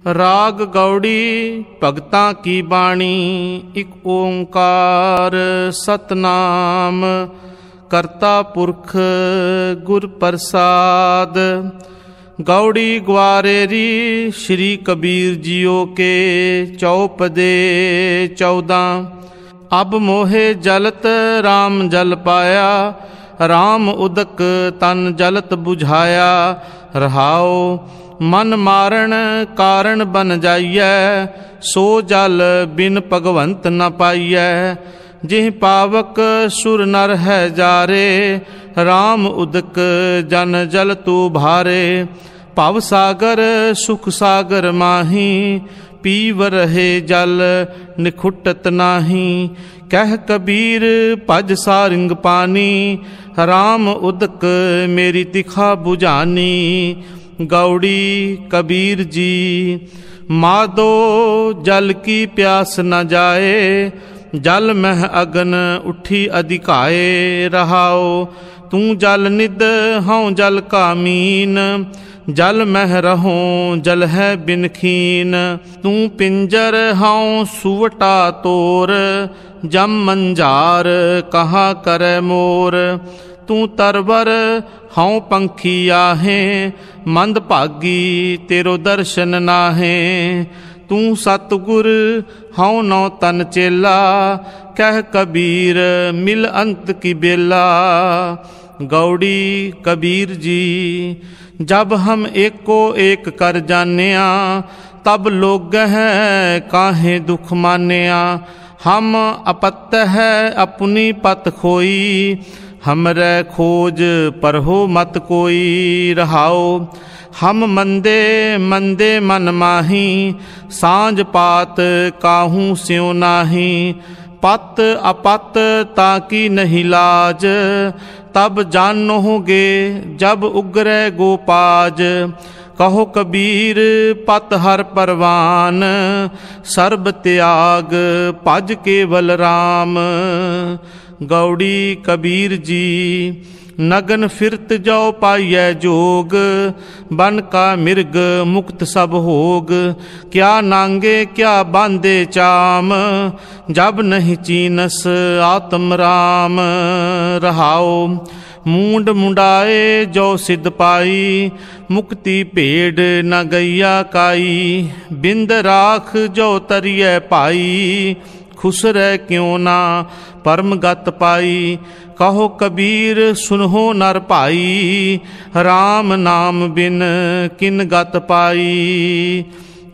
राग गौड़ी भगतां की बाणी। एक ओंकार सतनाम करता पुरख गुर प्रसाद। गौड़ी ग्वारेरी श्री कबीर जियो के चौपदे 14। अब मोहे जलत राम जल पाया, राम उदक तन जलत बुझाया। रहाओ मन मारण कारण बन जाइए, सो जल बिन भगवंत न पाइए। जिह पावक सुर नर है जारे, राम उदक जन जल तू भारे। भव सागर सुख सागर माही, पीव रहे जल निखुटत नाही। कह कबीर भज सारिंग पानी, राम उदक मेरी तिखा बुझानी। गौड़ी कबीर जी मादो जल की प्यास न जाए, जल मह अगन उठी अधिकाए। रहाओ तू जल निद हूँ जल का मीन, जल मह रहो जल है बिन खीन। तू पिंजर हूँ सुवटा तोर, जम मंजार कहाँ करे मोर। तू तरवर हूँ पंखी आहे, मंद भागी तेरो दर्शन नाहे। तू सतगुर हूँ नौ तन चेला, कह कबीर मिल अंत की बेला। गौड़ी कबीर जी जब हम एको एक कर जानिया, तब लोग है काहे दुख मानिया। हम अपत है अपनी पत खोई, हमरे खोज पर हो मत कोई। रहाओ हम मंदे मंदे मन माही, सांझ पात काहू स्यों नाही। पत अपत ताकि नहीं लाज, तब जानोगे जब उगरे गोपाज। कहो कबीर पत हर परवान, सर्ब त्याग भज केवल राम। गौड़ी कबीर जी नगन फिरत जाओ पाइयै जोग, बन का मिर्ग मुक्त सब होग। क्या नांगे क्या बांधे चाम, जब नहीं चीनस आत्म राम। रहाओ मूंड मुंडाए जो सिद्ध पाई, मुक्ति भेड़ न गैया काई। बिंद राख जो तरिए पाई, खुश रह क्यों ना परम गत पाई। कहो कबीर सुनहो नर भाई, राम नाम बिन किन गत पाई।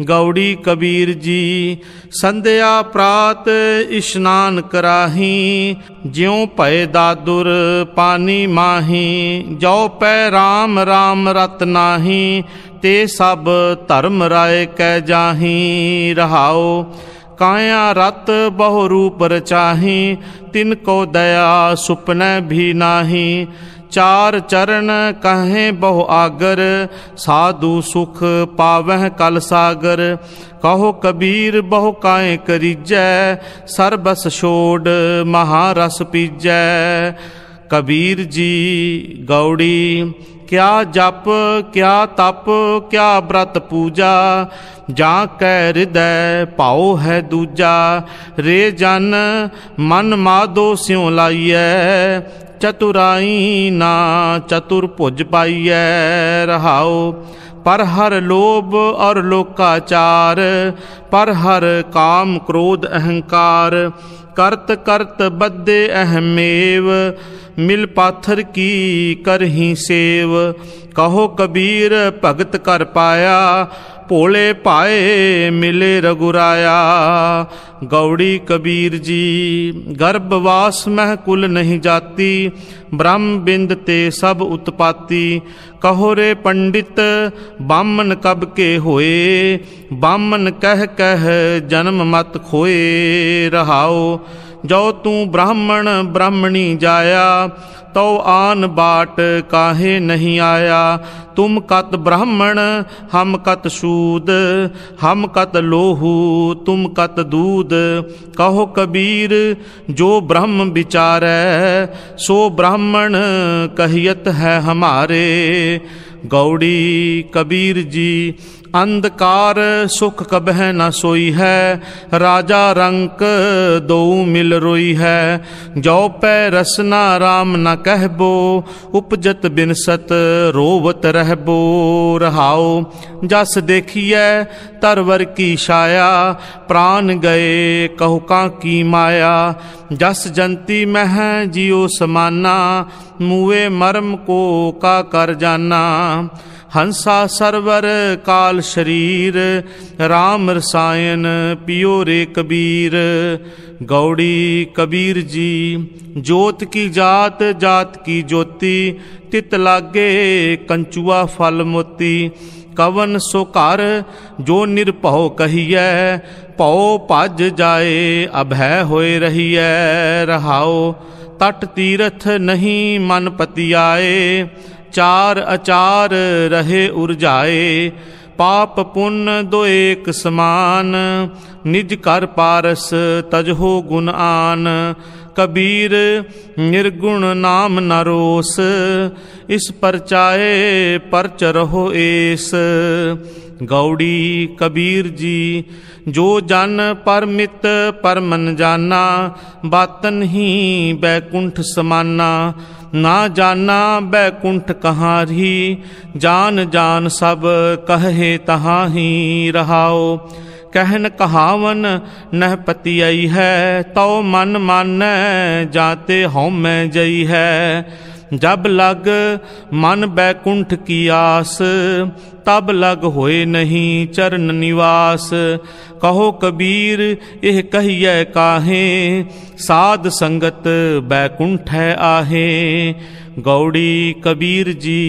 गौड़ी कबीर जी संध्या प्रात स्नान कराही, ज्यों पै दादुर पानी माही। जो पै राम राम रत नाही, ते सब धर्म राय कै जाही। रहाओ काया रत बहु रूप रचाही, तिनको दया सुपने भी नाही। चार चरण कहें बहु आगर, साधु सुख पावह कल सागर। कहो कबीर बहु काएं करीजै, सरबस छोड़ महारस पीजै। कबीर जी गौड़ी क्या जप क्या तप क्या व्रत पूजा, जा कै हृदय पाओ है दूजा। रे जन मन मादो स्यों लाइयै, चतुराई ना चतुर भुज पाइयै। रहाओ पर हर लोभ और लोकाचार, पर हर काम क्रोध अहंकार। करत करत बद्दे अहमेव, मिल पाथर की करही सेव। कहो कबीर भगत कर पाया, भोले पाए मिले रघुराया। गौड़ी कबीर जी गर्भवास मह कुल नहीं जाती, ब्रह्म बिंद ते सब उत्पाती। कहो रे पंडित बामन कब के होए, बामन कह कह जन्म मत खोए। रहाओ जो तू ब्राह्मण ब्राह्मणी जाया, तो आन बाट काहे नहीं आया। तुम कत ब्राह्मण हम कत सूद, हम कत लोहू तुम कत दूध। कहो कबीर जो ब्रह्म विचारै, सो ब्राह्मण कहियत है हमारे। गौड़ी कबीर जी अंधकार सुख कबह न सोई है, राजा रंक दो मिल रोई है। जो पै रसना राम न कहबो, उपजत बिनसत रोवत रहबो। रहाओ जस देखिए तरवर की छाया, प्राण गए कहुका की माया। जस जंती मह जियो समाना, मुए मर्म को का कर जाना। हंसा सरवर काल शरीर, राम रसायन पियो रे कबीर। गौड़ी कबीर जी जोत की जात, जात की ज्योति। तित लागे कंचुआ फल मोती। कवन सो घर जो निरभौ कहिए, भौ भज जाए अभय होए रहिए। रहाओ तट तीरथ नहीं मन पति आए, चार अचार रहे उरझाए। पाप पुण्य दो एक समान, निज कर पारस तजहो गुण आन। कबीर निर्गुण नाम न रोस, इस परचाए परच रहो एस। गौड़ी कबीर जी जो जन परमित परमन जाना, बातन ही बैकुंठ समाना। ना जाना बैकुंठ कहाँ ही, जान जान सब कहे तहाँ ही। रहाओ कहन कहावन नह पति आई है, तो मन मानै जाते हौमै जई है। जब लग मन बैकुंठ की आस, तब लग होए नहीं चरण निवास। कहो कबीर यह कहिए काहे, साध संगत बैकुंठ है आहे। गौड़ी कबीर जी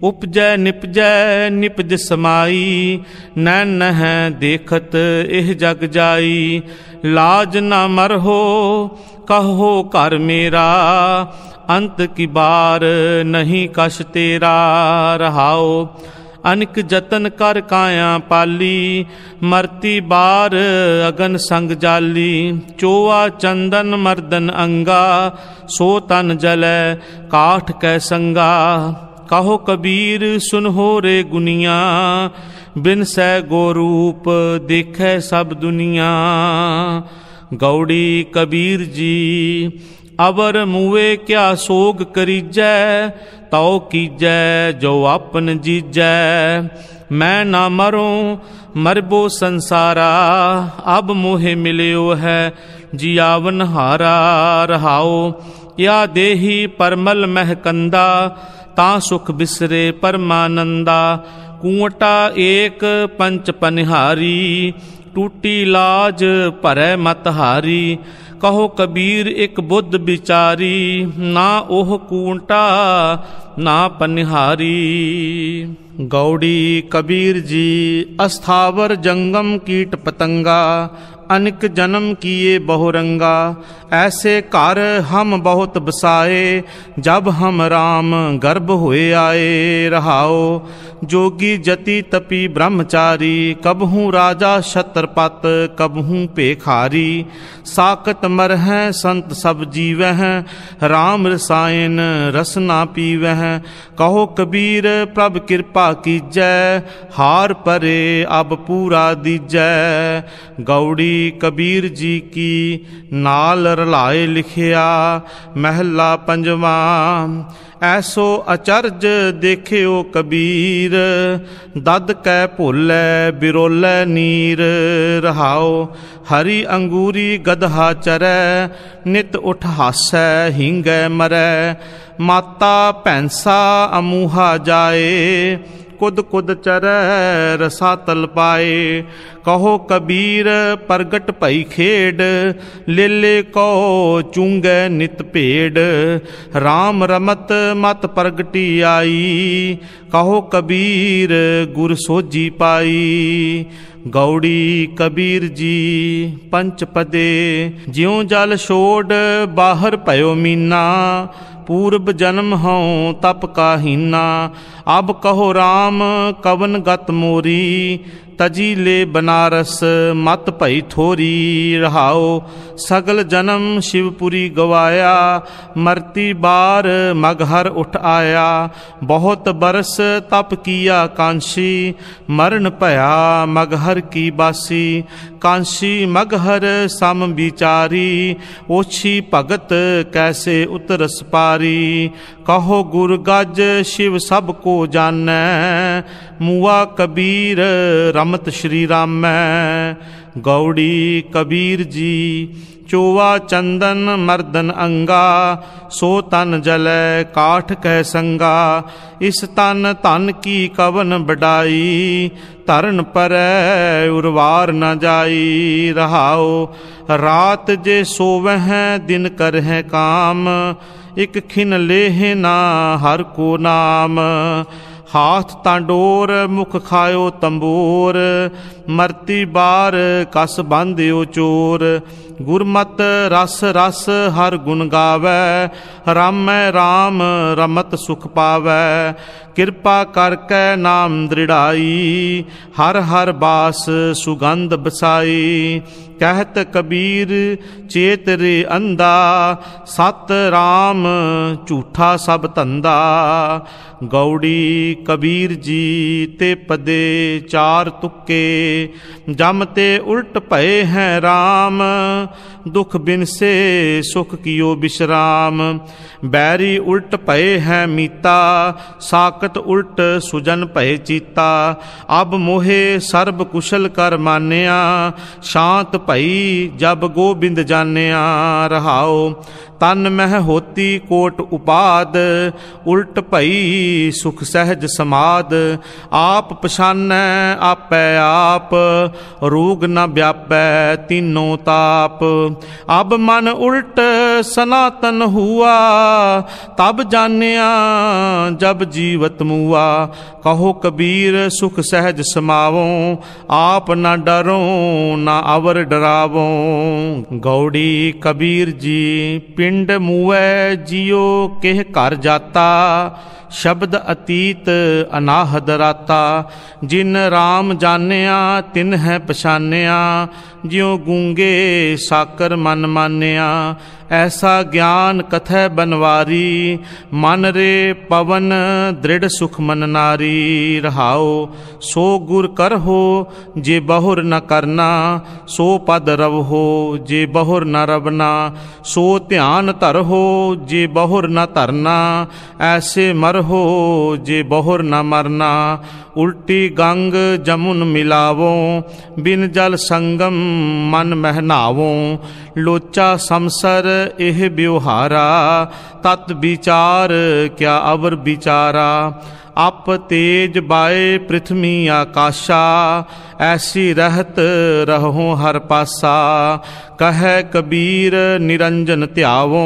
उपजै निपजै निपज समाई, नैन है देखत एह जग जाई। लाज न मरहो कहो कर मेरा, अंत की बार नहीं कश तेरा। रहाओ अनिक जतन कर काया पाली, मरती बार अगन संग जाली। चोआ चंदन मर्दन अंगा, सो तन जलै काठ कै संगा। कहो कबीर सुनहो रे गुनिया, बिन सै गोरूप देखे सब दुनिया। गौड़ी कबीर जी अवर मुए क्या सोग करीजै, तौ कीजै जो आपन जीजै। मैं ना मरूं मरबो संसारा, अब मोहे मिलियो है जियावन हारा। रहाओ या देही परमल महकंदा, ता सुख बिसरे परमानंदा। कुंवटा एक पंच पनिहारी, टूटी लाज भरै मत हारी। कहो कबीर एक बुद्ध बिचारी, ना ओह कुंवटा ना पनिहारी। गौड़ी कबीर जी अस्थावर जंगम कीट पतंगा, अनिक जन्म किए बहुरंगा। ऐसे घर हम बहुत बसाए, जब हम राम गर्भ हुए आए। रहाओ जोगी जति तपी ब्रह्मचारी, कबहूँ राजा छत्रपत कबहूँ पेखारी। साकत मरह संत सब जीवह, राम रसायन रसना पीवह। कहो कबीर प्रभ कृपा कीजै, हार परे अब पूरा दीजै। गौड़ी कबीर जी की नाल रलाए लिखिया, महला पंजवा। ऐसो अचरज देखियो कबीर, दद कै भोलै बिरोलै नीर। रहाओ हरी अंगूरी गदहा चरै, नित उठ हासै हींगै मरै। माता भैंसा अमूहा जाए, कुद कुद चरै रसा तल पाए। कहो कबीर प्रगट भई खेड, लेले को चूंगै नित भेड़। राम रमत मत प्रगटी आई, कहो कबीर गुर सोजी पाई। गौड़ी कबीर जी पंचपदे, ज्यों जल छोड़ बाहर भयो मीना। पूर्व जन्म हों तप का हीना, अब कहो राम कवन गत मोरी। तजी ले बनारस मत भई थोरी। रहाओ सगल जन्म शिवपुरी गवाया, मरती बार मगहर उठ आया। बहुत बरस तप किया कांशी, मरण भया मगहर की बासी। कांशी मगहर सम विचारी, ओछी भगत कैसे उतरस पारी। कहो गुर गज शिव सब को जानै, मुआ कबीर रमत श्री रामै। गौड़ी कबीर जी चोवा चंदन मर्दन अंगा, सो तन जलै काठ कह संगा। इस तन धन की कवन बढ़ाई, धरन परै उर्वार न जाई। रहाओ रात जे सोवह दिन करह काम, एक खिन लेह ना हर को नाम। हाथ तांडोर मुख खायो तंबोर, मरती बार कस बांध्यो चोर। गुरमत रस रस हर गुण गावै, रामै राम रमत सुख पावै। कृपा करकै नाम दृढ़ाई, हर हर बास सुगंध बसाई। कहत कबीर चेत रे अंधा, सत राम झूठा सब धंधा। गौड़ी कबीर जी ते पदे चार तुक्के, जमते उल्ट भये हैं राम। दुख बिन से सुख कियो विश्राम, बैरी उल्ट भये हैं मीता। साकत उल्ट सुजन भये चीता, अब मोहे सर्ब कुशल कर मानिया। शांत भई जब गोबिंद जानिया। रहाओ तन मह होती कोट उपाद, उल्ट भई सुख सहज समाद। आप पछानै आपै आप, रोग न व्यापै तीनों ताप। अब मन उल्ट सनातन हुआ, तब जानिया जब जीवत मुआ। कहो कबीर सुख सहज समावो, आप न डरो न अवर डरावो। गौड़ी कबीर जी पिंड मुवै जियो केह कर जाता, शब्द अतीत अनाहद राता। जिन राम जानिया तिन है पछानिया, ज्यों गूंगे साकर मन मानिया। ऐसा ज्ञान कथै बनवारी, मन रे पवन दृढ़ सुख मन नारी। रहाओ सो गुर करहो जे बहुर न करना, सो पद रवहो जे बहुर न रवना। सो ध्यान धरहो जे बहुर न धरना, ऐसे मरहो जे बहुर न मरना। उल्टी गंग जमुन मिलावो, बिन जल संगम मन महनावो। लोचा समसर एह ब्योहारा, तत् विचार क्या अवर विचारा। आप तेज बाए पृथ्वी आकाशा, ऐसी रहत रहो हर पासा। कह कबीर निरंजन त्यावो,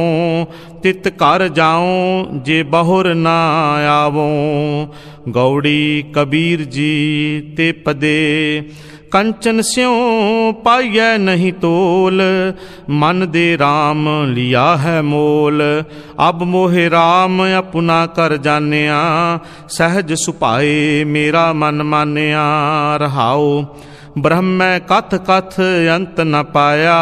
तित कर जाओ जे बहुर न आवो। गौड़ी कबीर जी ते पदे कंचन स्यों पाइयै नहीं तोल, मन दे राम लिया है मोल। अब मोहे राम अपना कर जानिया, सहज सुपाए मेरा मन मानिया। रहाओ ब्रह्म कथ कथ अंत न पाया,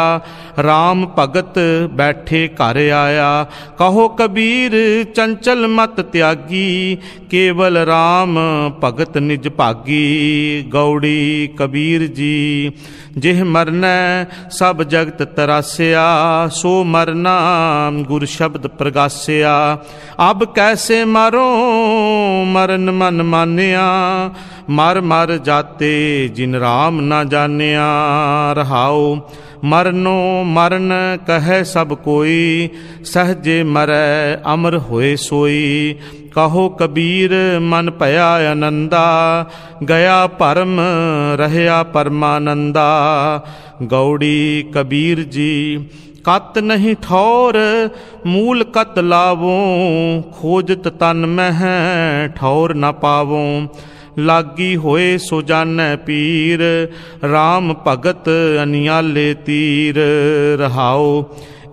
राम भगत बैठे घर आया। कहो कबीर चंचल मत त्यागी, केवल राम भगत निज भागी। गौड़ी कबीर जी जिह मरनै सब जगत तरासिया, सो मरना गुर शब्द प्रगासिया। अब कैसे मारो मरन मन मानिया, मर मर जाते जिन राम न जानिया। रहाओ मरनो मरण कहे सब कोई, सहजे मरै अमर होए सोई। कहो कबीर मन भया आनंदा, गया परम रहया परमानंदा। गौड़ी कबीर जी कत नहीं ठौर, मूल कत लावो। खोजत तन मह ठौर न पावो। लागी होए सो जानै पीर, राम भगत अनियाले तीर। रहाओ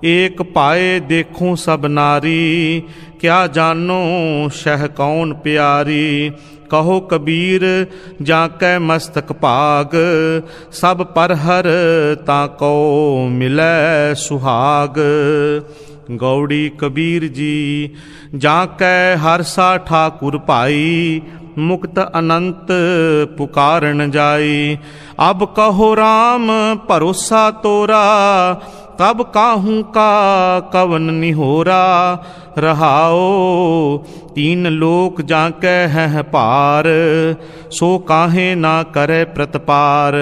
एक पाए देखूं सब नारी, क्या जानो शह कौन प्यारी। कहो कबीर जाकै मस्तक भाग, सब पर हर ताको मिलै सुहाग। गौड़ी कबीर जी जाकै हरसा ठाकुर भाई, मुक्त अनंत पुकारन जाई। अब कहो राम भरोसा तोरा, तब काहू का कवन निहोरा। रहाओ तीन लोक जाकै है पार, सो काहे ना करे प्रतपार।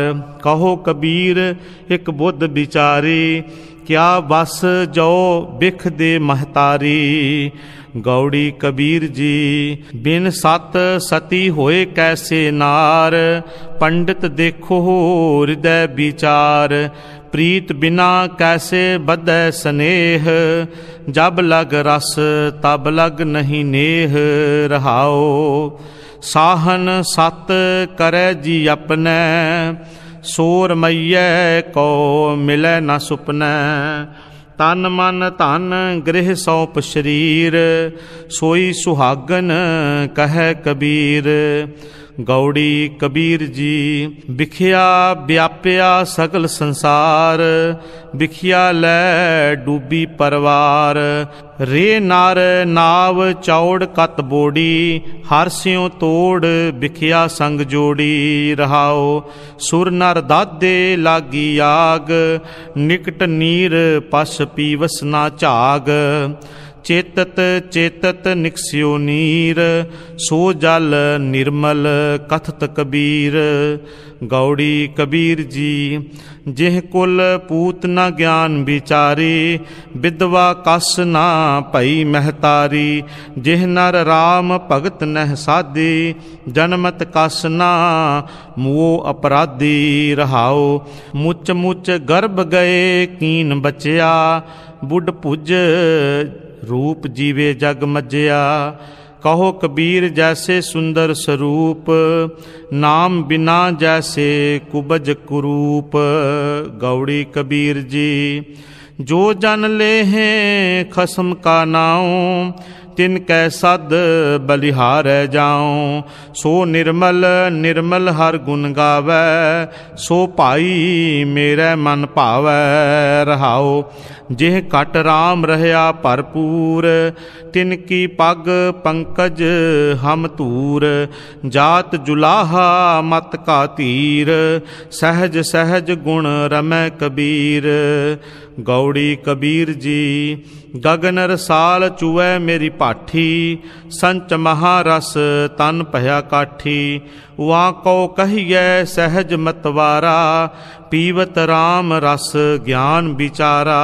कहो कबीर एक बुद्ध बिचारी, क्या बस जो बिख दे महतारी। गौड़ी कबीर जी बिन सत सती होए कैसे नार, पंडित देखो हृदय विचार। प्रीत बिना कैसे बधै स्नेह, जब लग रस तब लग नहीं नेह। रहाओ साहन सत करे जी अपने, सोर मैये को मिले न सुपने। तन मन धन गृह सौंप शरीर, सोई सुहागन कहे कबीर। गौड़ी कबीर जी बिखिया व्याप्या सकल संसार, बिखिया लै डूबी परवार। रे नार नाव चौड़ कत बोड़ी, हर स्यों तोड़ बिखिया संग जोड़ी। रहाओ सुर नर दादे लागी आग, निकट नीर पश पीवस ना झाग। चेतत चेतत निकस्यो नीर, सो जल निर्मल कथत कबीर। गौड़ी कबीर जी जिह कुल पूत न ज्ञान विचारी, विधवा कस ना भई महतारी। जिह नर राम भगत नह साधी, जनमत कस ना मुओ अपराधी। रहाओ मुच मुच गर्भ गए कीन बचिया, बुढ़ भुज रूप जीवे जग मज्जिया। कहो कबीर जैसे सुंदर स्वरूप, नाम बिना जैसे कुबज कुरूप। गौड़ी कबीर जी जो जन ले हैं खसम का नाम, तिनकै सद बलिहार जाऊं। सो निर्मल निर्मल हर गुण गावै, सो भाई मेरे मन भावै। रहाओ जिह घट राम रहया भरपूर, तिनकी पग पंकज हम धूर। जात जुलाहा मत का तीर, सहज सहज गुण रमै कबीर। गौड़ी कबीर जी गगन रसाल चुवै मेरी पाठी, संच महारस तन भया काठी। उहाँ को कहिए सहज मतवारा, पीवत राम रस ज्ञान विचारा।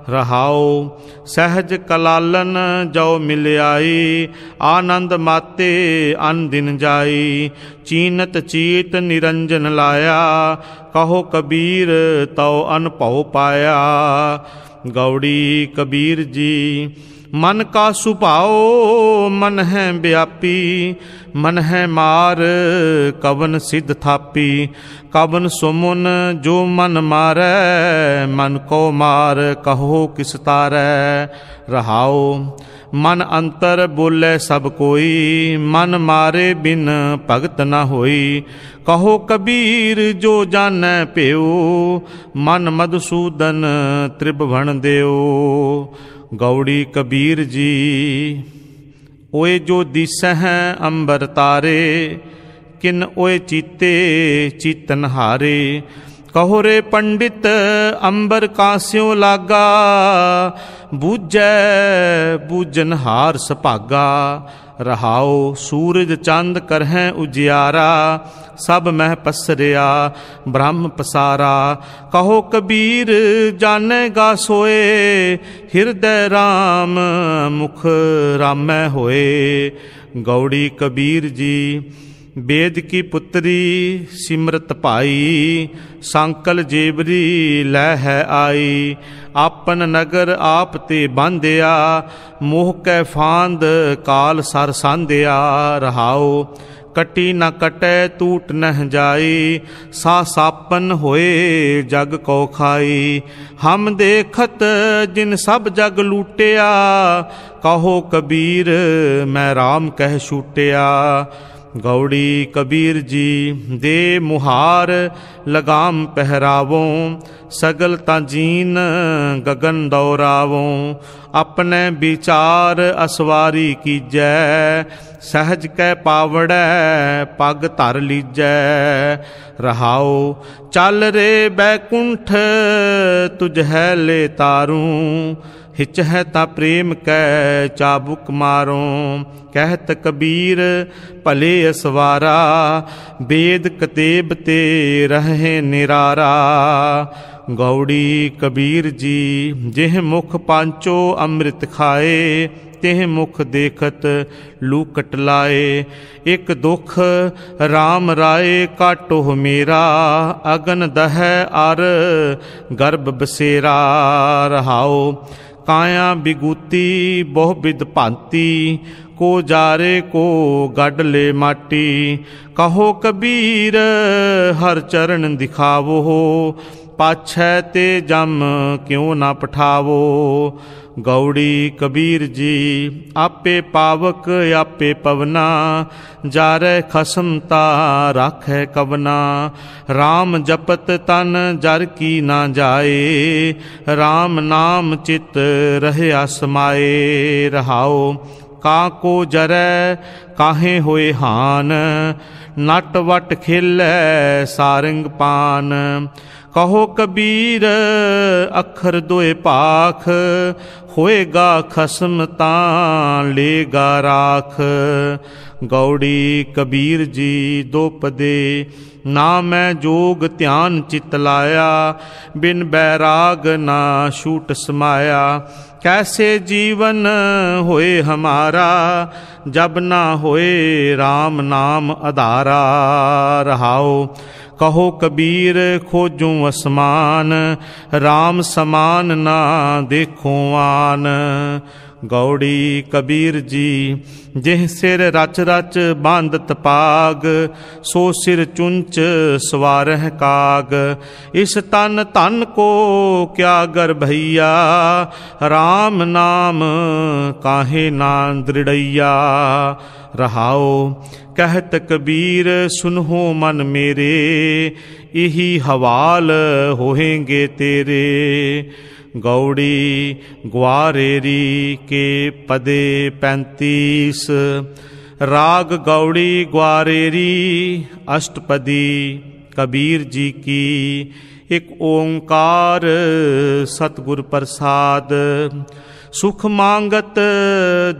रहाओ सहज कलालन जो मिल आई, आनंद माते अन दिन जाई। चीनत चीत निरंजन लाया, कहो कबीर तो अनभव पाया। गौड़ी कबीर जी मन का सुभाओ मन है व्यापी, मन है मार कवन सिद्ध थापी। कवन सुमुन जो मन मारै, मन को मार कहो किस तारै। रहाओ मन अंतर बोले सब कोई, मन मारे बिन भगत न होई। कहो कबीर जो जानै प्यो, मन मधुसूदन त्रिभुवन देओ। गौड़ी कबीर जी ओए जो दिसह अंबर तारे, किन ओए चीते चीतन हारे। कहो रे पंडित अंबर कास्यों लागा, बूझै बूझन हार सभागा। रहाओ सूरज चंद करहै उजियारा, सब मह पसरिया ब्रह्म पसारा। कहो कबीर जानेगा सोए, हृदय राम मुख रामै होए। गौड़ी कबीर जी वेद की पुत्री सिमरत पाई, सांकल जेवरी लै है आई। आपन नगर आप ते बांधिया, मोह कै फांद काल सर सांधिया। रहाओ कटी न कटै टूट नह जाई, सा सापन होए जग को खाई। हम देखत जिन सब जग लूटिया, कहो कबीर मैं राम कह छूटिया। गौड़ी कबीर जी दे मुहार लगाम पहरावों, सगल ताजीन गगन दौरावों। अपने विचार असवारी कीजै, सहज कै पावड़ै पग धर लीजै। रहाओ चल रे बैकुंठ तुझ है ले तारूं, हिच है ता प्रेम कै चाबुक मारों। कहत कबीर भले असवारा, वेद कतेब ते रहे निरारा। गौड़ी कबीर जी जिह मुख पांचो अमृत खाए, तिह मुख देखत लूकट लाए। एक दुख राम राय काटो मेरा, अगन दह अर गर्भ बसेरा। रहाओ काया बिगूती बहु बिद भांति, को जारे को गढ़ ले माटी। कहो कबीर हर चरण दिखावो, पाछै ते जम क्यों ना पठावो। गौड़ी कबीर जी आपे पावक आपे पवना, जारै खसम ता राखै कवना। राम जपत तन जर की ना जाए, राम नाम चित रहया समाए। रहाओ काको जरै काहे होए हान, नट वट खेलै सारंग पान। कहो कबीर अखर दोए पाख, होएगा खसम तां लेगा राख। गौड़ी कबीर जी दो पदे, ना मैं जोग ध्यान चित लाया, बिन बैराग ना छूट समाया। कैसे जीवन होए हमारा, जब ना होए राम नाम आधारा। रहाओ कहो कबीर खोजूं असमान, राम समान ना देखो आन। गौड़ी कबीर जी जिह सिर रच रच बांधत पाग, सो सिर चुंच सवारह काग। इस तन तन को क्या गर भैया, राम नाम काहे ना दृढ़ैया। रहाओ कहत कबीर सुनहो मन मेरे, यही हवाल होएंगे तेरे। गौड़ी ग्वारेरी के पदे 35। राग गौड़ी ग्वारेरी अष्टपदी कबीर जी की। एक ओंकार सतगुर प्रसाद। सुख मांगत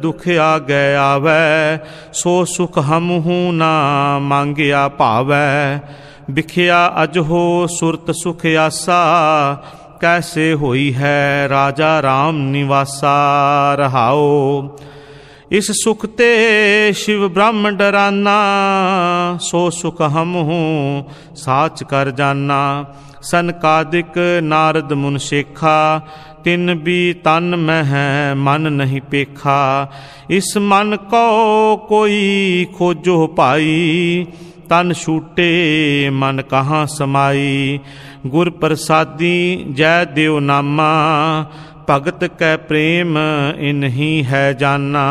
दुख आगे आवै, सो सुख हमहू ना मांगिया पावै। बिखिया अजहो सुरत सुख आसा, कैसे होई है राजा राम निवासा। रहाओ इस सुख ते शिव ब्रह्म डराना, सो सुख हमहू साच कर जाना। सनकादिक नारद मुन शेखा, तिन भी तन मह मन नहीं पेखा। इस मन को कोई खोजो पाई, तन छूटे मन कहाँ समाई। गुर प्रसादी जय देव नामा, भगत कै प्रेम इन्हीं है जाना।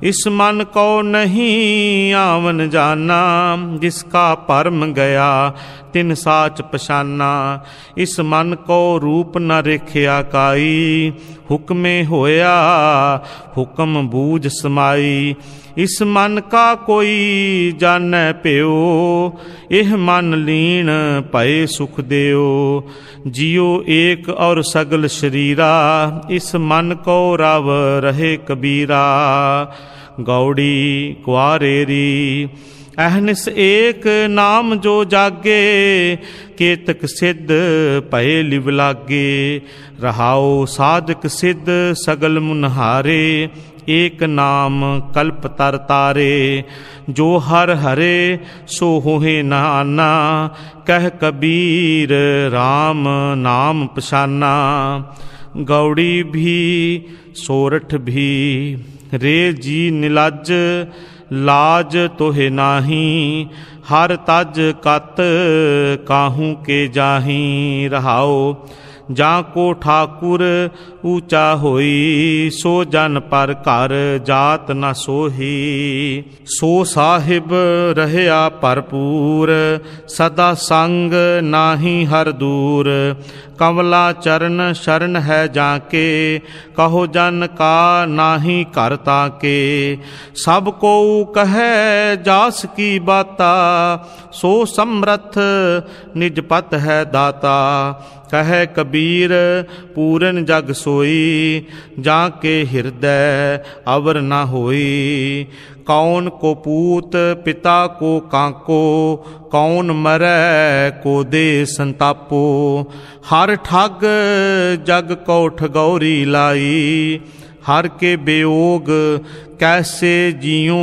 इस मन को नहीं आवन जाना, जिसका परम गया तिन साच पछाना। इस मन को रूप न रेखिया काई, हुक्मे होया हुक्म बूझ समाई। इस मन का कोई जानै प्यो, एह मन लीन भय सुख देओ। जियो एक और सगल शरीरा, इस मन को रव रहे कबीरा। गौड़ी ग्वारेरी अहनिस एक नाम जो जागे, केतक सिद्ध भय लिव लागे। रहाओ साधक सिद्ध सगल मुनहारे, एक नाम कल्प तर तारे। जो हर हरे सो होहे नाना, कह कबीर राम नाम पछाना। गौड़ी भी सोरठ भी रे जी निलाज, लाज तोहे नाही। हर तज कत काहू के जाही। रहाओ जाको ठाकुर ऊँचा होई, सो जन पर घर जात न सोही। सो साहिब रहया भरपूर, सदा संग नाही हर दूर। कमला चरण शरण है जाके, कहो जन का नाही कर ताके। सब को कहे जास की बाता, सो समरथ निज पत है दाता। कहे कबीर पूरन जग सोई, जाके हृदय अवर न होई। कौन को पूत पिता को काको, कौन मरै को दे संतापो। हर ठग जग को ठगौरी लाई, हर के बेयोग कैसे जियो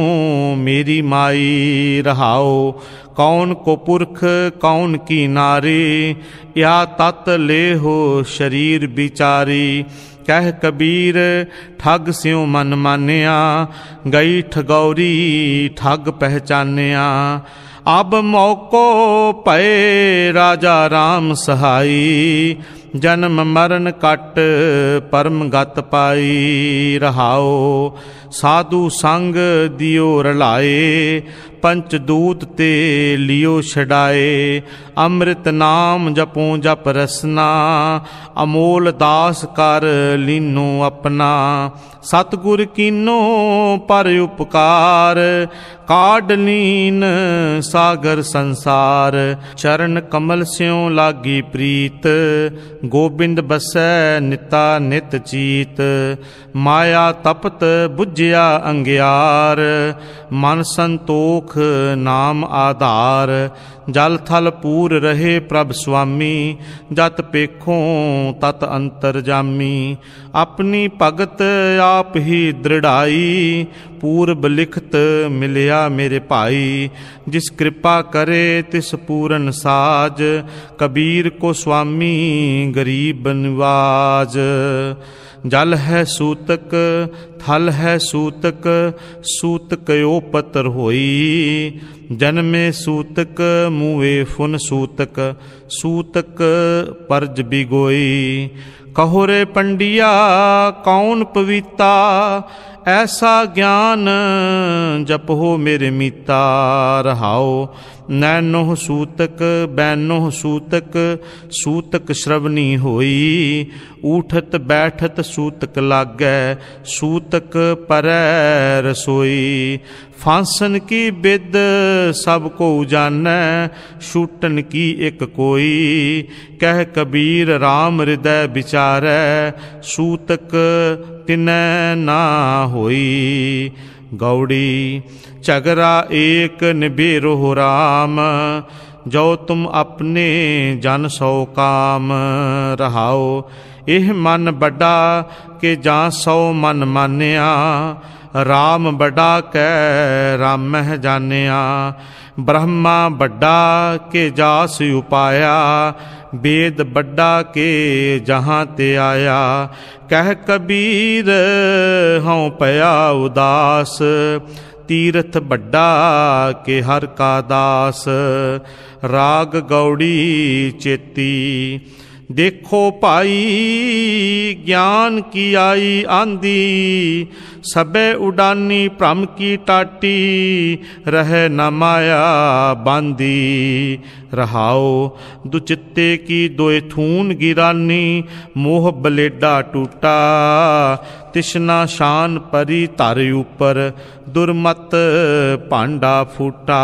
मेरी माई। रहाओ कौन को पुरख कौन की नारी, या तत ले हो शरीर बिचारी। कह कबीर ठग स्यों मन मानिया, गई ठगौरी ठग पहचानिया। अब मौको पए राजा राम सहाई, जन्म मरण कट परम गत पाई। रहाओ साधु संग दियो रलाए, पंचदूत ते लियो छड़ाए। अमृत नाम जपो जप रसना, अमोल दास कर लीनो अपना। सतगुर कीनो पर उपकार, काढ़ लीन सागर संसार। चरण कमल स्यों लागी प्रीत, गोबिंद बसै निता नित चीत। माया तपत बुझिया अंगियार, मन संतोख नाम आधार। जल थल पूर रहे प्रभ स्वामी, जत पेखों तत अंतर जामी। अपनी भगत आप ही दृढ़ाई, पूर्व लिखत मिलिया मेरे भाई। जिस कृपा करे तिस पूरन साज, कबीर को स्वामी गरीब निवाज। जल है सूतक थल है सूतक, सूतक ओ पत्र होई। जन्मे सूतक मुए फुन सूतक, सूतक परज बिगोई। कहो रे पंडिया कौन पविता, ऐसा ज्ञान जपहो मेरे मीता। रहाओ नैनो सूतक बैनो सूतक, सूतक श्रवणी होई। उठत बैठत सूतक लागै, सूतक परै रसोई। फांसन की बिद सब को जानै, छूटन की एक कोई। कह कबीर राम हृदय विचारै, सूतक तिनै ना होई। गौड़ी झगरा एक निबेरो राम, जो तुम अपने जन सौ काम। रहाओ एह मन बड़ा के जा सौ मन मानिया, राम बड़ा कै रामह जानिया। ब्रह्मा बड़ा के जास उपाया, वेद बड़ा के जहाँ ते आया। कह कबीर हूँ पया उदास, तीरथ बड़ा के हर का दास। राग गौड़ी चेती देखो भाई, ज्ञान की आई आंधी। सबे उडानी भ्रम की टाटी, रहे न माया बांधी। रहाओ दुचित्ते की दोए थून गिरानी, मोह बलेडा टूटा। तिश्ना शान परी तारे ऊपर, दुर्मत पांडा फूटा।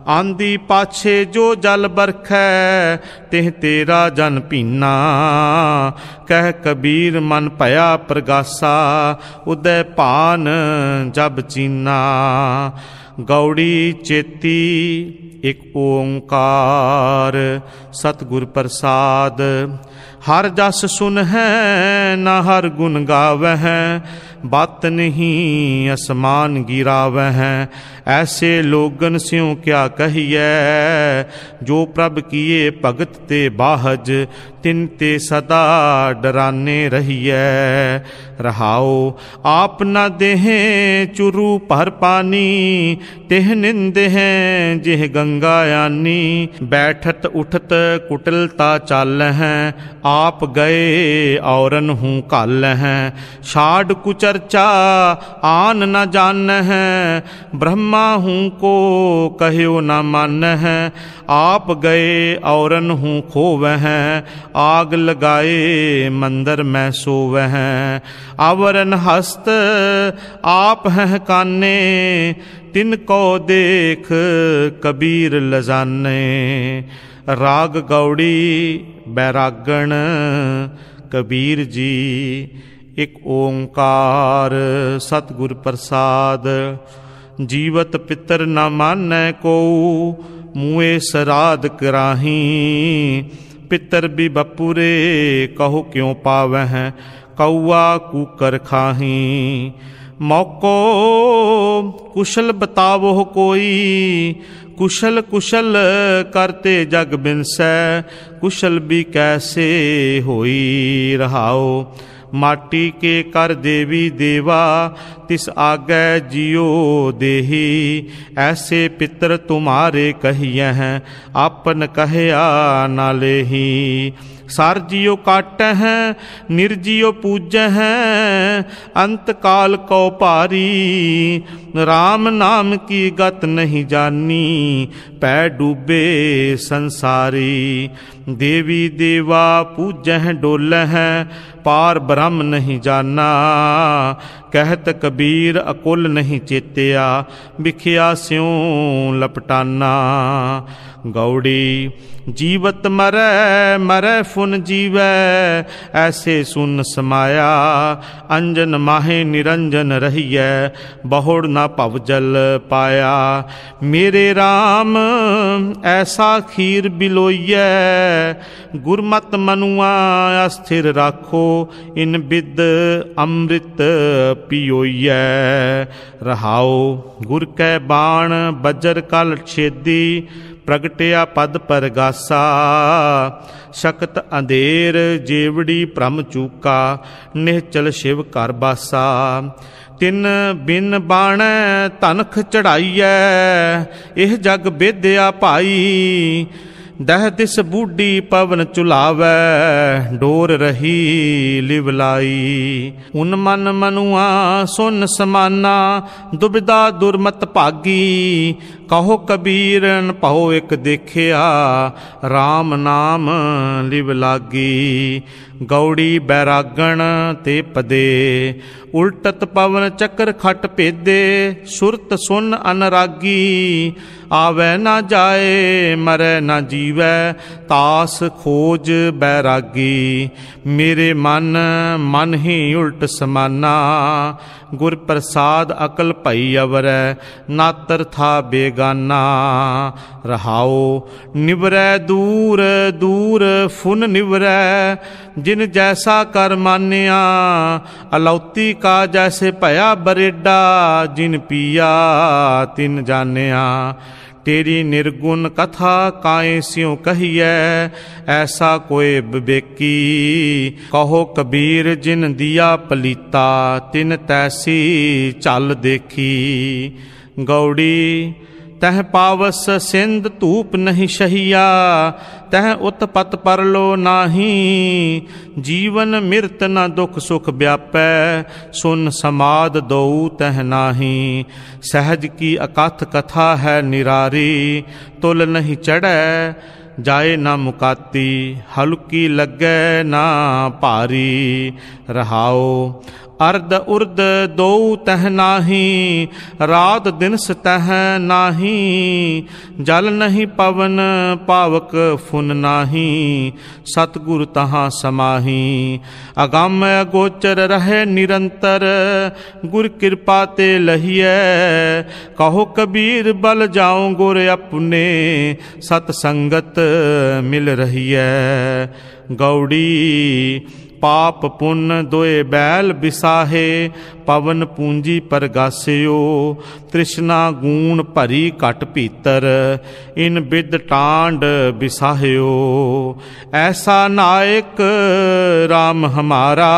आंधी पाछे जो जल बरखै, तिह तेरा जन पीना। कह कबीर मन पया प्रगासा, उदय पान जब चीना। गौड़ी चेती एक ओंकार, सतगुर प्रसाद। हर जस सुन है न हर गुण गावह, बात नहीं असमान गिरावह हैं। ऐसे लोगन स्यों क्या कहिए, जो प्रभ किए भगत ते बाहज, तिन ते सदा डराने रहिए। रहाओ आप न देहें चुरू भर पानी, तेह निंदे हैं जिह गंगा यानी। बैठत उठत कुटिलता चाल हैं, आप गए औरन हूँ काल हैं। छाड़ कुचर्चा आन न जान हैं, ब्रह्मा हूँ को कहो न मान हैं। आप गए औरन हूँ खोव हैं, आग लगाए मंदिर में सोव हैं। आवरण हस्त आप हैं काने, तिनको देख कबीर लजाने। राग गौड़ी बैरागण कबीर जी। एक ओंकार सतगुर प्रसाद। जीवत पितर न मानै को, मुए सराध कराही। पितर भी बपुरे कहो क्यों पावह, कौआ कूकर खाही। मौको कुशल बतावो कोई, कुशल कुशल करते जग बिनसै। कुशल भी कैसे होई रहाओ, माटी के कर देवी देवा। तिस आगे जियो देही, ऐसे पितर तुम्हारे कहिए हैं। आपन कहया न लेही। सार जियो काट हैं, निर्जियो पूज हैं। अंत काल को पारी, राम नाम की गत नहीं जानी। पै डूबे संसारी, देवी देवा पूजह डोल हैं। पार ब्रह्म नहीं जाना, कहत कबीर अकुल नहीं चेत्या। बिखिया स्यों लपटाना। गौड़ी जीवत मरै मरै फुन जीवै, ऐसे सुन समाया। अंजन माहे निरंजन रहिए, बहुड़ न भवजल पाया। मेरे राम ऐसा खीर बिलोइए, गुरमत मनुआ अस्थिर राखो। इन बिद अमृत पियोइए। रहाओ गुर कै बाण बजर कल छेदी, प्रगटिया पद परगासा। शक्त अंधेर जेवड़ी भ्रम चूका, निहचल शिव कर बासा। तिन बिन बाणै तनख चढ़ाइए, एह जग बेदया भाई। दह दिस बूढ़ी पवन चुलावै, डोर रही लिवलाई। उन मन मनुआ सुन समाना, दुविधा दुर्मत भागी। कहो कबीरन पहो एक देखिया, राम नाम लिव लागी। गौड़ी बैरागण ते पदे, उल्टत पवन चक्र खट पेदे। सुरत सुन अनरागी, आवे ना जाए मरै ना जीवै। तास खोज बैरागी, मेरे मन मन ही उल्ट समाना। गुर प्रसाद अकल भई अवरै, नातर था बेगाना। रहाओ निवरै दूर दूर फुन निवरै, जिन जैसा कर मानिया। अलौती का जैसे भया बरेडा, जिन पिया तिन जानिया। तेरी निर्गुण कथा काए स्यों कहिए, ऐसा कोई विवेकी। कहो कबीर जिन दिया पलीता, तिन तैसी चल देखी। गौड़ी तह पावस सिंध धूप नहीं सहिया, तह उत्पत परलो नाही। जीवन मृत न दुख सुख व्यापै, सुन समाद दो तह नाही। सहज की अकथ कथा है निरारी, तुल नहीं चढ़ै जाए ना मुकाती। हल्की लगे ना भारी, रहाओ अर्ध उर्द दो तह नाही। रात दिन सतह नाही, जल नहीं पवन पावक फुन नाही। सतगुरु तहाँ समाही, अगम अगोचर रहे निरंतर। गुर कृपा ते लहिए, कहो कबीर बल जाऊं गुर अपने। सतसंगत मिल रही है। गौड़ी पाप पुण्य दोए बैल बिसाहे, पवन पूंजी परगास्यो। तृष्णा गूण भरी घट भीतर, इन बिद टांड बिसाह्यो। ऐसा नायक राम हमारा,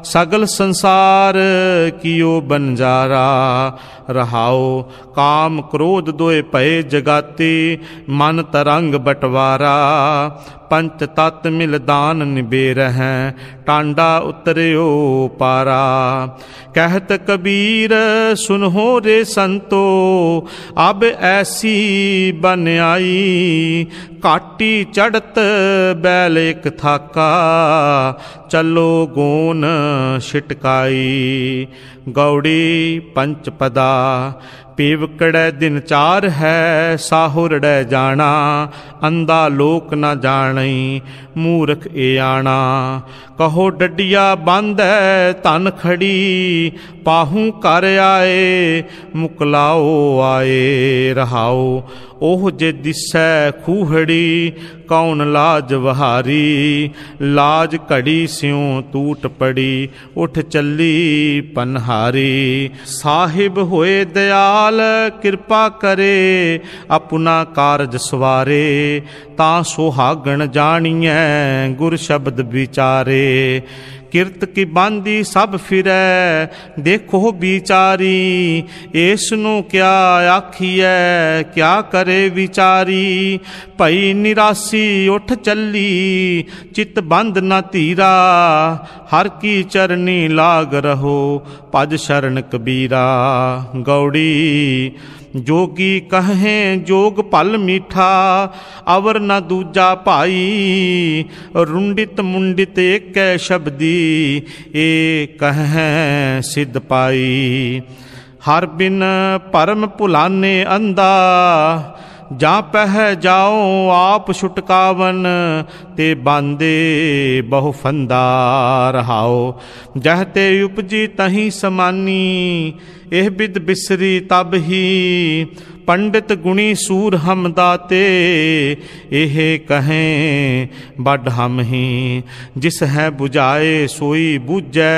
सगल संसार कियो बंजारा। रहाओ काम क्रोध दोए भय जगाते, मन तरंग बटवारा। पंच तत् मिल दान निबेर हैं, टांडा उतरियो पारा। कहत कबीर सुनहो रे संतो, अब ऐसी बन आई। काटी चढ़त बैल एक थाका, चलो गोन छिटकाई। गौड़ी पंचपदा पेवकड़ै दिन चार है, साहुरड़ै जाना। अंधा लोक न जाणई, मूर्ख ए आना। कहो डडिया बांधै धन खड़ी, पाहू कर आए मुकलाओ आए। रहाओ ओह जे दिसै खूहड़ी, कौन लाज वहारी। लाज घड़ी स्यों टूट पड़ी, उठ चली पनहारी। साहिब होए दयाल कृपा करे, अपना कारज सवारे। तां सुहागण जानिए गुर शब्द विचारे। किरत की बांदी सब फिरै, देखो बिचारी। इसनू क्या आखिए, क्या करे विचारी। भई निरासी उठ चली, चित बंद न धीरा। हर की चरनी लाग रहो, भज शरण कबीरा। गौड़ी जोगी कहें जोग पल मीठा, अवर न दूजा भाई। रुंडित मुंडित एक शब्दी, ए कहें सिद्ध पाई। हर बिन परम भुलाने अंधा, जा पह जाओ आप छुटकावन। ते बांदे बहु फंदा। रहाओ जह ते उपजी तहीं समानी, एह बिद बिसरी तब ही। पंडित गुणी सूर हम दाते, एह कहें बड हम ही। जिस है बुझाए सोई बूझै,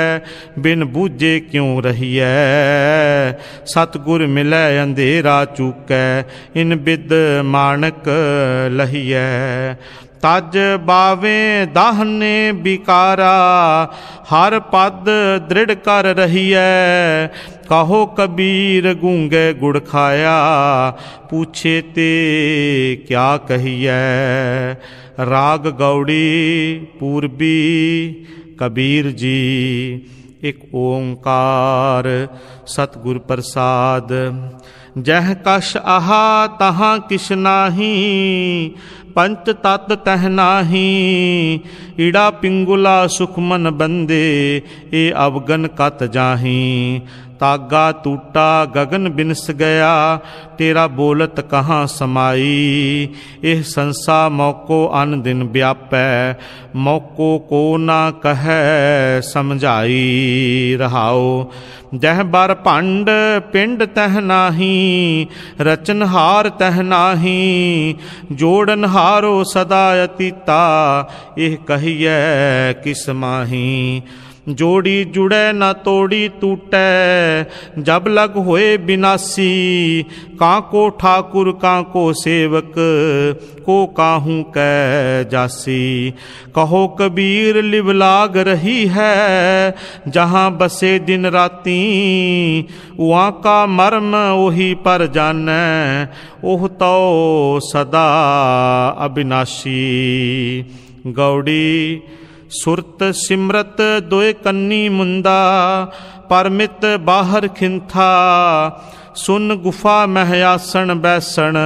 बिन बूझे क्यों रहिए। सतगुर मिलै अंधेरा चूकै, इन बिद मानक लहिए। तज बावे दाहने बिकारा, हर पद दृढ़ कर रहिए। कहो कबीर गूंगे गुड़ खाया, पूछे ते क्या कहिए। राग गौड़ी पूर्वी कबीर जी। एक ओंकार सतगुर प्रसाद। जह कश आहा तहाँ किश नाही, पंच तत् तह नाही। ईड़ा पिंगुला सुख मन बंदे, ए अवगन कत जाही। तागा टूटा गगन बिनस गया, तेरा बोलत कहाँ समाई। एह संसा मौको अन दिन व्यापै, मौको को ना कह समझाई। रहाओ जह बर भंड पिंड तह नाही, रचनहार तह नाही। जोड़नहारो सदा अतीता, एह कहिए किस माही। जोड़ी जुड़े न तोड़ी टूटै, जब लग होए बिनासी। काको ठाकुर काको सेवक, को काहू कै जासी। कहो कबीर लिव लाग रही है, जहाँ बसे दिन राती। वहाँ का मर्म ओही पर जानै, ओह तो सदा अविनाशी। गौड़ी सुरत सिमरत दोए कन्नी मुंदा, परमित बाहर खिंथा। सुन गुफा महयासन बैसन,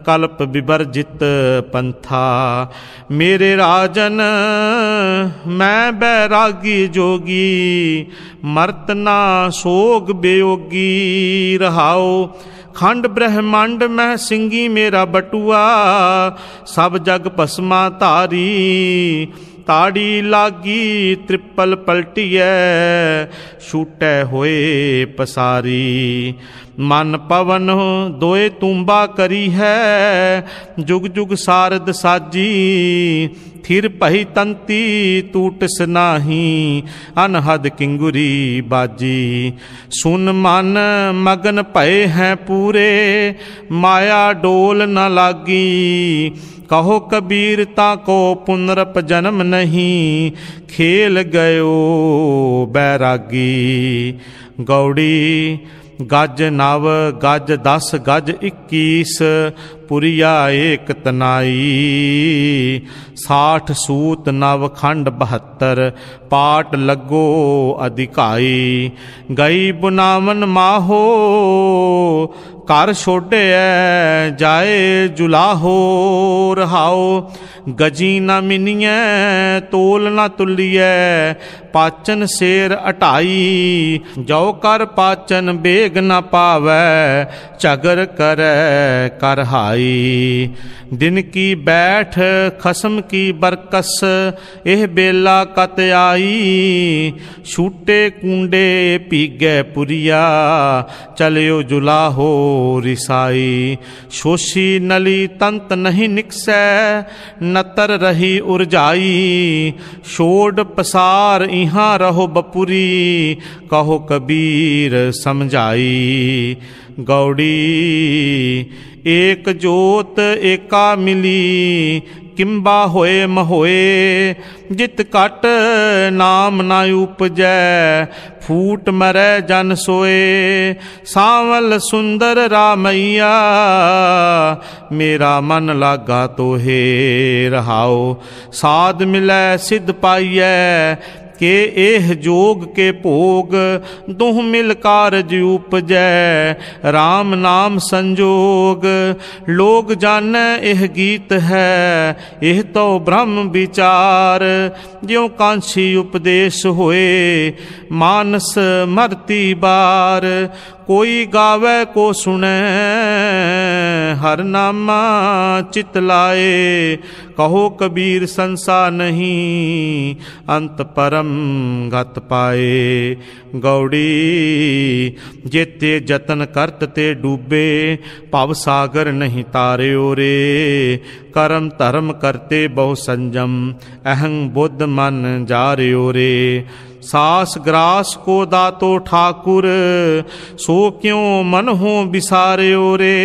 कल्प विवर्जित पंथा। मेरे राजन मैं बैरागी जोगी, मरत ना सोग बेयोगी। रहाओ खंड ब्रह्मांड में सिंगी मेरा बटुआ, सब जग भस्मा धारी। ताड़ी लागी त्रिपल पलटिए, छूटै होए पसारी। मन पवन दोए तुम्बा करी है, जुग जुग सारद साजी। थिर पही तंती टूटस नाही, अनहद किंगुरी बाजी। सुन मन मगन भये हैं पूरे, माया डोल न लागी। कहो कबीर ताको पुनरप जन्म नहीं, खेल गयो बैरागी। गौड़ी गज नव गज 10 गज 21, पुरिया एक तनाई। 60 सूत नव खंड 72, पाट लगो अधिकाई। गई बुनावन माहो, कर छोड़े जाए जुलाहो। रहाओ गजी न मिनिए, तोल न तुलिए। पाचन शेर अटाई, जो कर पाचन बेग न पावै। चगर करे कर हाई। दिन की बैठ खसम की बरकस, एह बेला कत आई। छूटे कुंडे पीगे पुरिया, चलियो जुलाहो रिसाई। शोशी नली तंत नहीं निकसै, नतर रही उरजाई। छोड़ पसार इहाँ रहो बपुरी, कहो कबीर समझाई। गौड़ी एक जोत एका मिली, किंबा होए महोए। जित कट नाम ना उपजै, फूट मरै जन सोए। सांवल सुंदर रामैया, मेरा मन लागा तो हे। रहाओ साध मिलै सिद्ध पाइयै, के एह जोग के भोग। दुह मिल कारज उपजै, राम नाम संजोग। लोग जाने एह गीत है, एह तो ब्रह्म विचार। ज्यों कांसी उपदेश होए, मानस मरती बार। कोई गावे को सुने, हर नामा चित लाए। कहो कबीर संसा नहीं, अंत परम गत पाए। गौड़ी जेते जतन करत ते डूबे, भव सागर नहीं तारियो रे। करम धर्म करते बहु संजम, अहं बुद्ध मन जारियो रे। सास ग्रास को दातो ठाकुर, सो क्यों मन हो बिसारियो रे।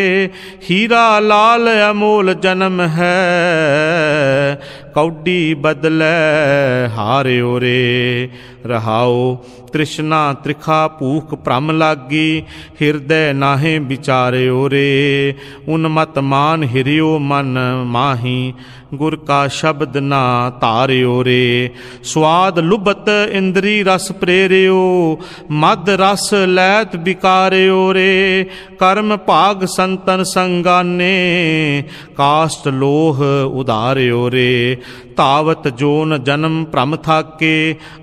हीरा लाल अमोल जन्म है, कौडी बदलै हारियो रे। रहाओ तृष्णा त्रिखा भूख भ्रम लागी, हिरदय नाहे विचारियो रे। उन्मत मान हिरियो मन माही, गुर का शब्द ना तारियो रे। स्वाद लुबत इंद्री रस प्रेरियो, मद रस लैत बिकारियो रे। कर्म भाग संतन संगाने, काष्ट लोह उदारियो रे। तावत जोन जन्म भ्रम थाके,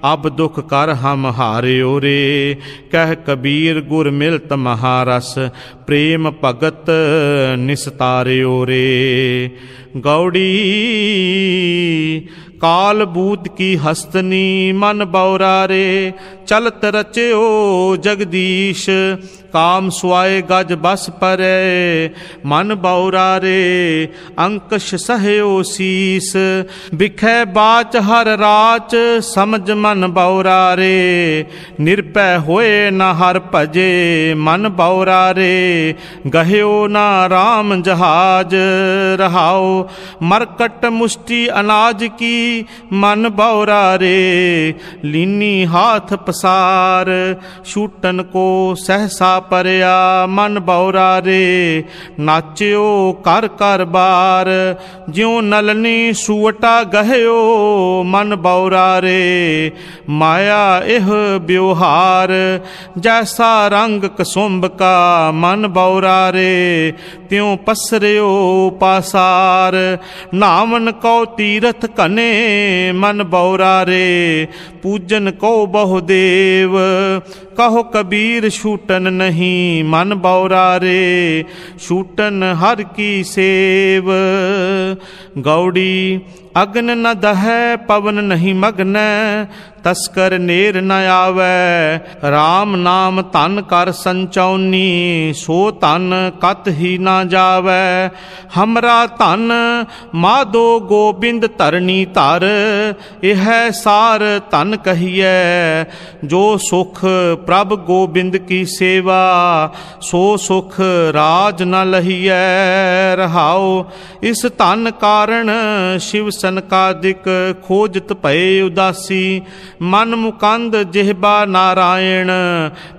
अब दुख कर हम हारियो रे। कह कबीर गुर मिलत महारस, प्रेम भगत निस्तारियो रे। गौड़ी काल बूत की हस्तनी, मन बौरा रे। चलत रचयो जगदीश, काम सुआए गज बस परे। मन बौरा रे अंकश सहयो शीस, बिखै बाच हर राच। समझ मन बौरा रे, निर्भय होए न हर भजे। मन बौरा रे गह्यो न राम जहाज। रहाओ मरकट मुष्टि अनाज की, मन बौरा रे लीनी हाथ पसार। छूटन को सहसा परया, मन बौरा रे नाच्यो कर कर बार। ज्यों नलनी सुवटा गह्यो, मन बौरा रे माया एह ब्योहार। जैसा रंग कसुंभ का, मन बौरा रे त्यों पसरियो पासार। नावन को तीरथ कने, मन बौरा रे पूजन को बहुदेव। कहो कबीर छूटन नहीं मन बौरा रे, छूटन हर की सेव। गौड़ी अग्न न दहै पवन नहीं मग्न, तस्कर नेर न आवै। राम नाम तन कर संचौनी, सो तन कत ही न जावै। हमरा तन माधो गोबिंद धरनी धर, यह सार तन कहिए। जो सुख प्रभ गोबिंद की सेवा, सो सुख राज न लहिए। रहाओ इस तन कारण शिव सनकादिक खोजत भये उदासी। मन मुकंद जिह्बा नारायण,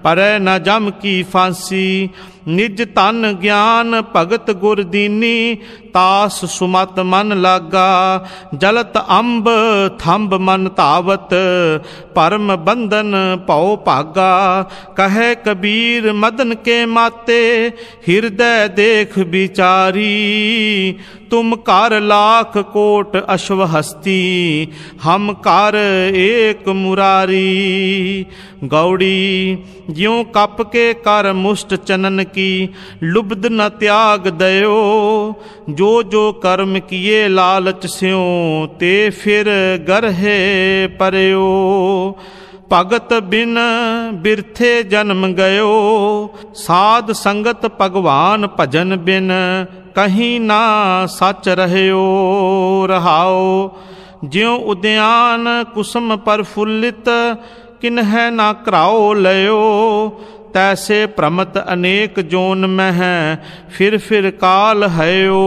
परै न जम की फांसी। निज तन ज्ञान भगत गुर दीनी, तास सुमत मन लागा। जलत अंब थंब मन धावत, परम बंधन पौ भागा। कहे कबीर मदन के माते, हृदय देख विचारी। तुम कर लाख कोट अश्व हस्ती, हम कर एक मुरारी। गौड़ी ज्यों कप के कर मुष्ट चनन की, लुब्ध न त्याग दयो। जो जो कर्म किए लालच स्यों, ते फिर गरहे परयो। भगत बिन बिरथे जन्म गयो, साध संगत भगवान भजन बिन, कहीं ना सच रहयो। रहाओ ज्यों उद्यान कुसुम प्रफुल्लित, किन्ह ना कराओ लयो। तैसे प्रमत अनेक जोन में फिर काल हयो।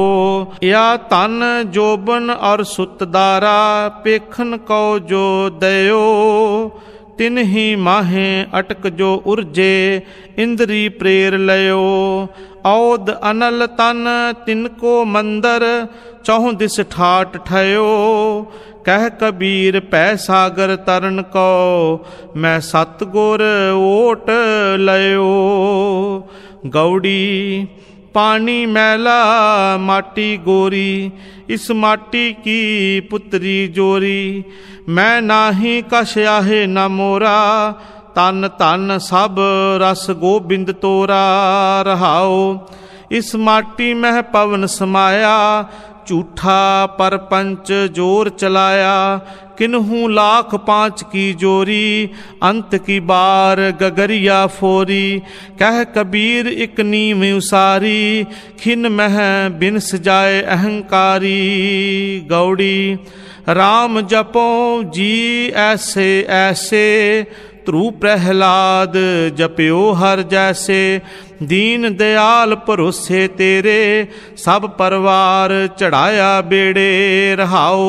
या तन जोबन और सुतदारा, पेखन को जो दयो। तिन ही माहे अटक जो उर्जे, इंद्री प्रेर लयो। औद अनल तन तिनको मंदर, चौं दिस ठाट ठयो। कह कबीर पै सागर तरन को, मैं सतगुर ओट लयो। गौड़ी पानी मैला माटी गोरी, इस माटी की पुत्री जोरी। मैं नाही कश आहे न मोरा, तन तन सब रस गोबिंद तोरा। रहाओ इस माटी में पवन समाया, झूठा परपंच जोर चलाया। किन्हू लाख पाँच की जोरी, अंत की बार गगरिया फोरी। कह कबीर एक नीम उसारी, खिन मह बिनस जाए अहंकारी। गौड़ी राम जपो जी ऐसे ऐसे, ध्रुव प्रहलाद जप्यो हर जैसे। दीन दयाल भरोसे तेरे, सब परवार चढ़ाया बेड़े। रहाओ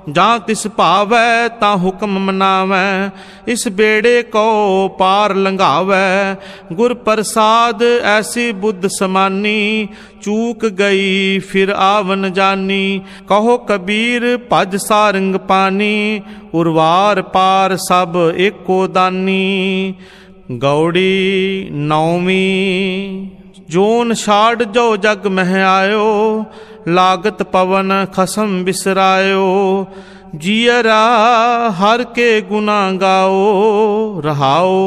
जां तिस भावै तां हुक्म मनावै, इस बेड़े को पार लंघावै। गुर प्रसाद ऐसी बुद्ध समानी, चूक गई फिर आवन जानी। कहो कबीर भज सारंग पानी, उर्वार पार सब एको दानी। गौड़ी नौवीं जोन छाड़ जो जग मह आयो, लागत पवन खसम बिसरायो। जियरा हर के गुना गाओ, रहाओ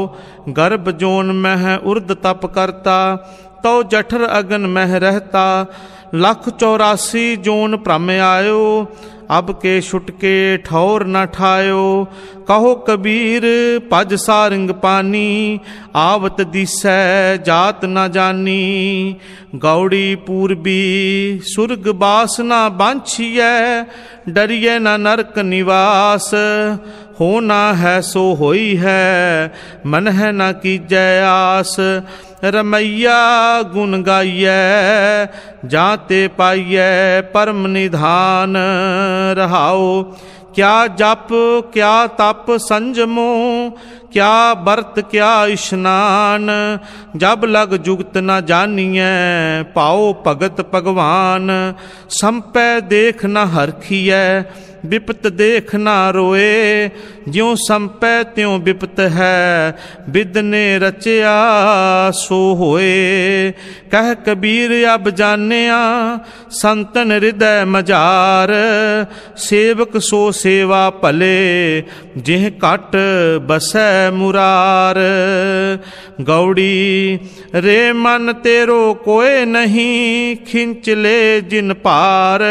गर्भ जोन मह उर्द तप करता। तो जठर अगन मह रहता, 184 जोन भ्रम आयो। अब के छुटके ठौर न ठायो। कहो कबीर भज सारंग पानी, आवत दिसै जात न जानी। गौड़ी पूर्वी सुर्ग बास न बांछिए, डरिए न नरक निवास। होना है सो होई है, मन है न कीजै आस। रमैया गुण गाइए, जाते पाइए परम निधान। रहाओ क्या जप क्या तप संजमो, क्या बरत क्या स्नान। जब लग जुगत न जानिए, पाओ भगत भगवान। संपै देख न हरखिए, बिपत देख ना रोए, ज्यों संपै त्यों बिपत है, बिद ने रचया सो होए। कह कबीर अब जानिया, संतन हृदय मजार, सेवक सो सेवा भले, जिह घट बसै मुरार। गौड़ी रे मन तेरो कोय नहीं, खिंच ले जिन पार,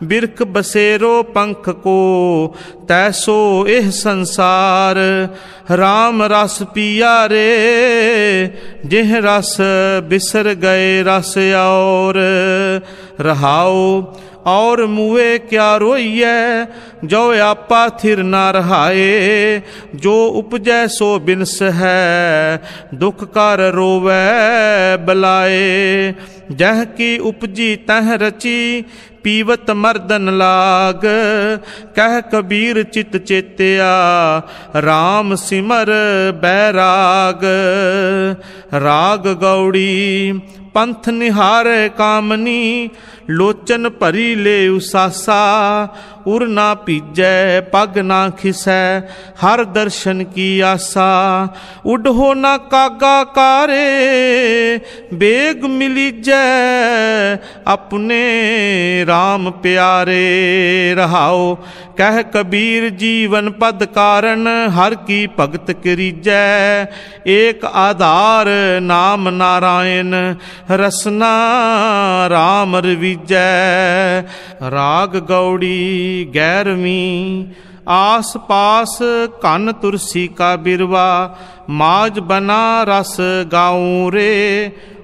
बिरख बसेरो पंख को, तैसो एह संसार। राम रस पिया रे, जिह रस बिसर गए रस और। रहाओ और मुए क्या रोइए, जो आपा थिर ना रहाए, जो उपजै सो बिनस है, दुख कर रोवै बलाए। जह की उपजी तह रची, पीवत मर्दन लाग, कह कबीर चित चेत्या, राम सिमर बैराग। राग गौड़ी पंथ निहारे कामनी, लोचन भरी ले उसासा, उर ना पीजै पग ना खिसै, हर दर्शन की आसा। उडहो ना कागा कारे, बेग मिलीजै, अपने राम प्यारे। रहाओ कह कबीर जीवन पद कारण, हर की भगत करीजै, एक आधार नाम नारायण, रसना राम रवीजै। राग गौड़ी गैरवीं आस पास, कन तुलसी का बिरवा, माज बना रस गाऊं रे।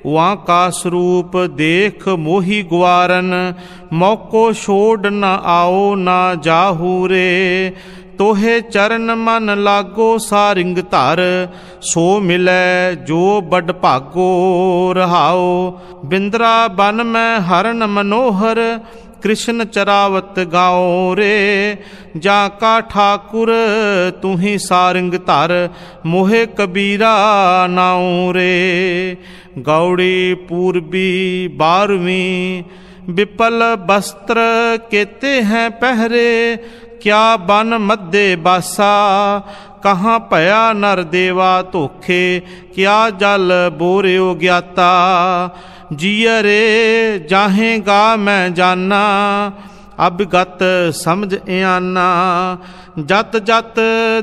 वहाँ का स्वरूप देख मोही ग्वारन, मौको छोड़ न आओ ना जाहू रे। तोहे चरण मन लागो सारिंग धर, सो मिलै जो बड़ भागो। रहाओ बिंद्रा बन में हरन मनोहर, कृष्ण चरावत गाओ रे। जाका ठाकुर तू ही सारंग धर, मोहे कबीरा नाऊ रे। गौड़ी पूर्वी 12वीं विपल वस्त्र केते हैं पहरे, क्या बन मध्य बासा, कहाँ पया नर देवा धोखे, क्या जल बोरियो ज्ञाता। जियरे जाहेगा मैं जाना, अब गत समझ आना। जत जत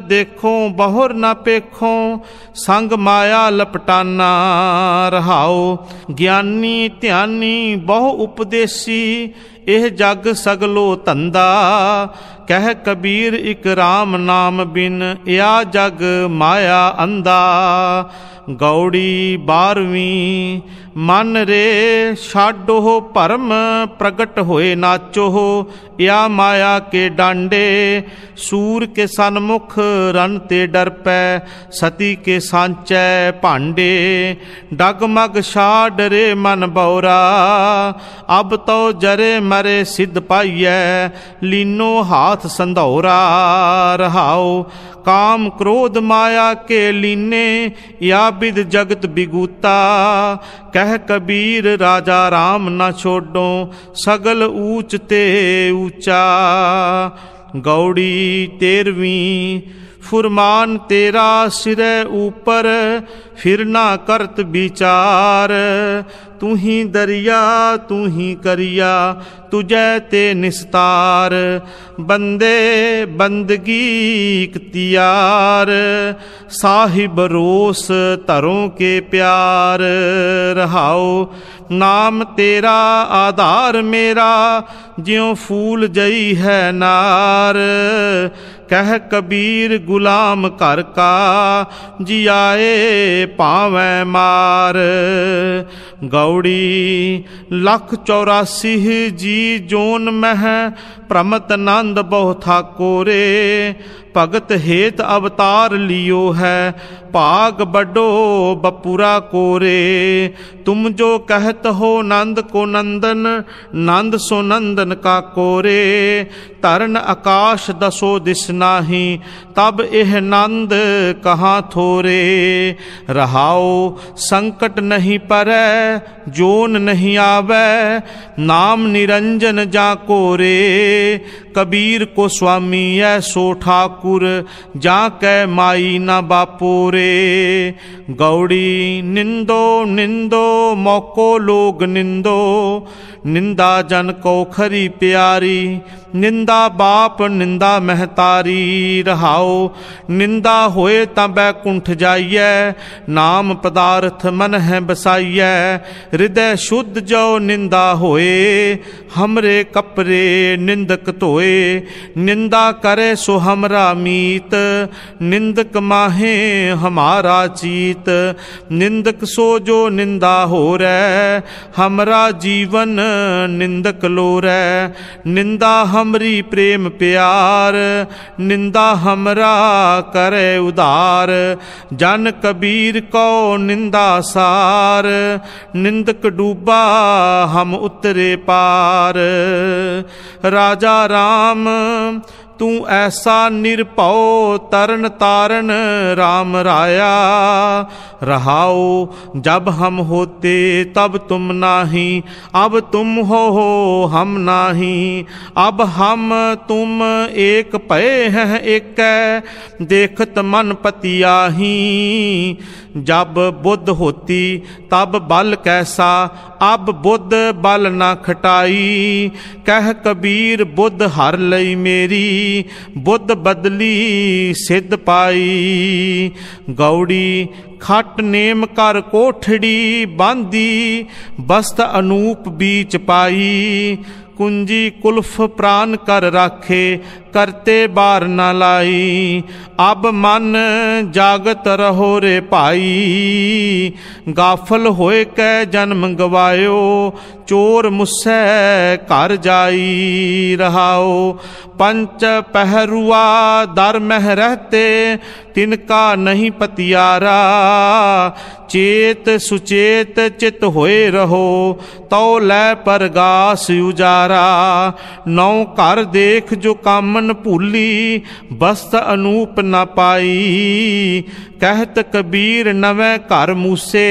देखो बहुर न पेखो, संग माया लपटाना। रहाओ ज्ञानी ध्यानी बहु उपदेसी, एह जग सगलो धंधा। कह कबीर इक राम नाम बिन, या जग माया अंधा। गौड़ी 12वीं मन रे छाडो भरम, प्रगट होए नाचो, या माया के डांडे। सूर के सन्मुख रन ते डर पै, सती के सांचै भांडे। डगमग छाड़ रे मन बौरा, अब तो जरे मरे सिद्ध पाइयै, लीनो हाथ संधौरा। रहाओ काम क्रोध माया के लीने, या बिद जगत बिगूता। कह कबीर राजा राम न छोड़ो, सगल ऊंच ते ऊंचा। गौड़ी 13वीं फुरमान तेरा सिरे ऊपर, फिर ना करत विचार। तू ही दरिया तू ही करिया, तुझे ते निस्तार। बंदे बंदगी इख्तियार, साहिब रोस तरों के प्यार। रहाओ नाम तेरा आधार मेरा, ज्यों फूल जई है नार। कह कबीर गुलाम कर का, जियाए पावै मार। गौड़ी 184 जी जोन मह, प्रमत नंद बहु थाको रे। भगत हेत अवतार लियो है, भाग बडो बपुरा कोरे। तुम जो कहत हो नंद को नंदन, नंद सो नंदन का कोरे। तरन आकाश दसो दिस नाही, तब एह नंद कहाँ थोरे। रहाओ संकट नहीं परै, जोन नहीं आवे, नाम निरंजन जा कोरे। कबीर को स्वामी ऐसो ठाकुर, जाकै माई न बापोरे। गौड़ी निंदो निंदो मौको लोग निंदो, निंदा जन को खरी प्यारी। निंदा बाप निंदा महतारी, रहाओ निंदा होए तां बैकुंठ जाइयै। नाम पदार्थ मन है बसाइयै, हृदय शुद्ध जो निंदा होए। हमरे कपरे निंदक धोए, निंदा करे सो हमरा मीत। निंदक माहे हमारा चीत, निंदक सो जो निंदा हो रै। हमरा जीवन निंदक लोरै, निंदा हमरी प्रेम प्यार। निंदा हमरा करे उदार, जन कबीर को निंदा सार। निंदक डूबा हम उतरे पार। राजा राम तू ऐसा निरभौ, तरन तारन राम राया। रहाओ जब हम होते तब तुम नाही, अब तुम हो हम नाही। अब हम तुम एक भये हैं एक, देखत मन पतियाही। जब बुद्ध होती तब बल कैसा, अब बुद्ध बल न खटाई। कह कबीर बुद्ध हर लई मेरी, बुद्ध बदली सिद्ध पाई। गौड़ी खट नेम कर कोठड़ी बांधी, बस्त अनूप बीच पाई। कुंजी कुल्फ प्राण कर राखे, करते बार न लाई। अब मन जागत रहो रे भाई, गाफल होए कै जन्म गवायो। चोर मुस्सै घर जाई, रहाओ पंच पहरुआ दर मह रहते। तिनका नहीं पतियारा, चेत सुचेत चित होए रहो। तो लै परगास उजारा, नौ कर देख जो कामन भूली। बस्त अनूप न पाई, कहत कबीर नवें घर मूसे।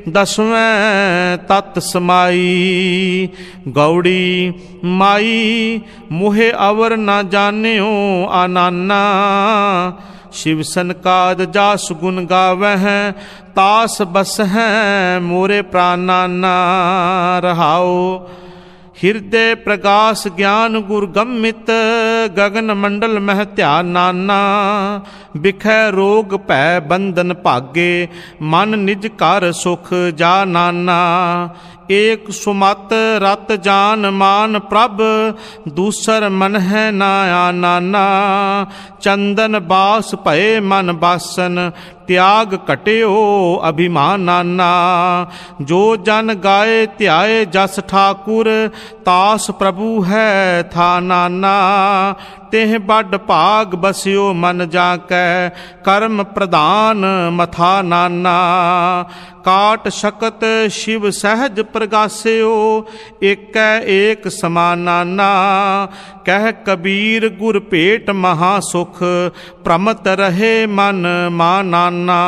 दसवें तत् समाई। गौड़ी माई मोहे अवर न जान्यो आनाना। शिव सनकाद जास गुण गावह, तास बस हैं मोरे प्राणाना। रहाओ हृदय प्रकाश ज्ञान गुर गमित, गगन मंडल मह ध्यान नाना। बिखै रोग भै बंधन भागे, मन निज कर सुख जा नाना। एक सुमत रत जान मान प्रभ, दूसर मन है नाया नाना। चंदन बास भये मन बासन, त्याग कटियो अभिमान नाना। जो जन गाए ध्याए जस ठाकुर, तास प्रभु है था नाना। तेह बड़ भाग बसियो मन जाकै, कर्म प्रधान मथा नाना। काट शकत शिव सहज प्रगास्यो, एकै एक समान नाना। कह कबीर गुर भेट महासुख, प्रमत रहे मन मा नाना।